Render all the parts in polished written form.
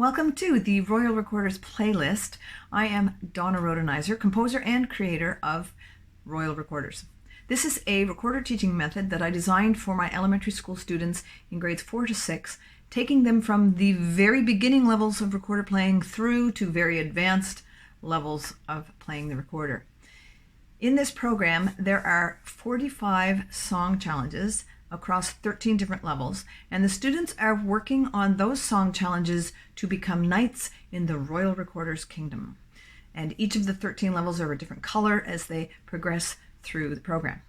Welcome to the Royal Recorders playlist. I am Donna Rhodenizer, composer and creator of Royal Recorders. This is a recorder teaching method that I designed for my elementary school students in grades 4 to 6, taking them from the very beginning levels of recorder playing through to very advanced levels of playing the recorder. In this program, there are 45 song challenges across 13 different levels, and the students are working on those song challenges to become knights in the Royal Recorders Kingdom. And each of the 13 levels are a different color as they progress through the program.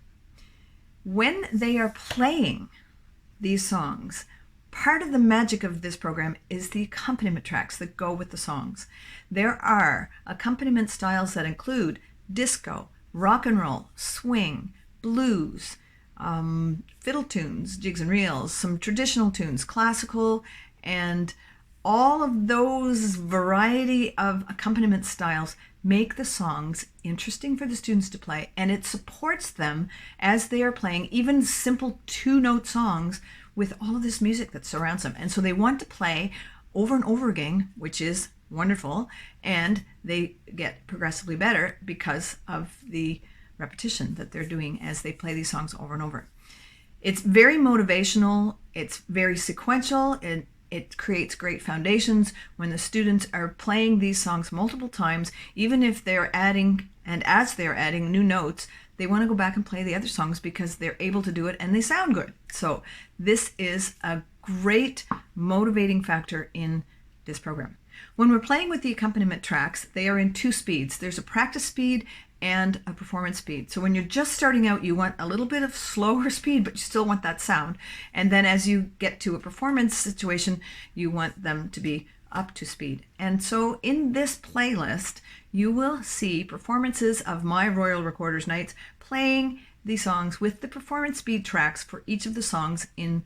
When they are playing these songs, part of the magic of this program is the accompaniment tracks that go with the songs. There are accompaniment styles that include disco, rock and roll, swing, blues, fiddle tunes, jigs and reels, some traditional tunes, classical, and all of those variety of accompaniment styles make the songs interesting for the students to play, and it supports them as they are playing even simple two-note songs with all of this music that surrounds them. And so they want to play over and over again, which is wonderful, and they get progressively better because of the repetition that they're doing as they play these songs over and over. It's very motivational, it's very sequential, and it creates great foundations when the students are playing these songs multiple times. Even if they're adding, and as they're adding new notes, they want to go back and play the other songs because they're able to do it and they sound good. So this is a great motivating factor in this program. When we're playing with the accompaniment tracks, they are in two speeds. There's a practice speed and a performance speed. So when you're just starting out, you want a little bit of slower speed, but you still want that sound. And then as you get to a performance situation, you want them to be up to speed. And so in this playlist, you will see performances of my Royal Recorders Knights playing the songs with the performance speed tracks for each of the songs in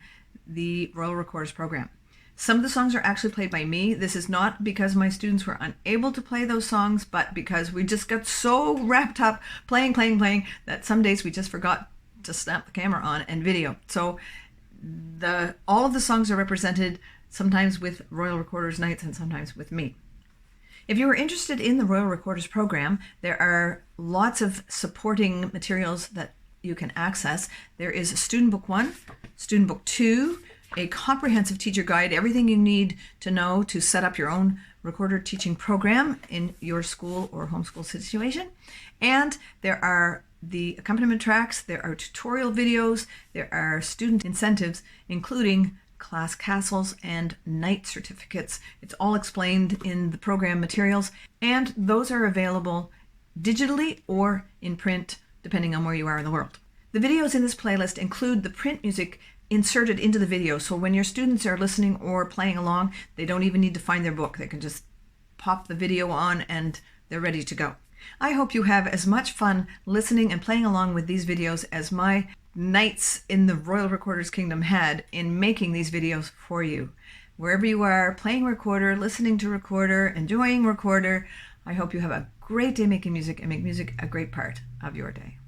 the Royal Recorders program. Some of the songs are actually played by me. This is not because my students were unable to play those songs, but because we just got so wrapped up playing that some days we just forgot to snap the camera on and video. So all of the songs are represented, sometimes with Royal Recorders Knights and sometimes with me. If you are interested in the Royal Recorders program, there are lots of supporting materials that you can access. There is Student Book 1, Student Book 2, a comprehensive teacher guide, everything you need to know to set up your own recorder teaching program in your school or homeschool situation. And there are the accompaniment tracks, there are tutorial videos, there are student incentives, including class castles and knight certificates. It's all explained in the program materials, and those are available digitally or in print, depending on where you are in the world. The videos in this playlist include the print music inserted into the video, so when your students are listening or playing along, they don't even need to find their book. They can just pop the video on and they're ready to go. I hope you have as much fun listening and playing along with these videos as my knights in the Royal Recorders Kingdom had in making these videos for you. Wherever you are, playing recorder, listening to recorder, enjoying recorder, I hope you have a great day making music and make music a great part of your day.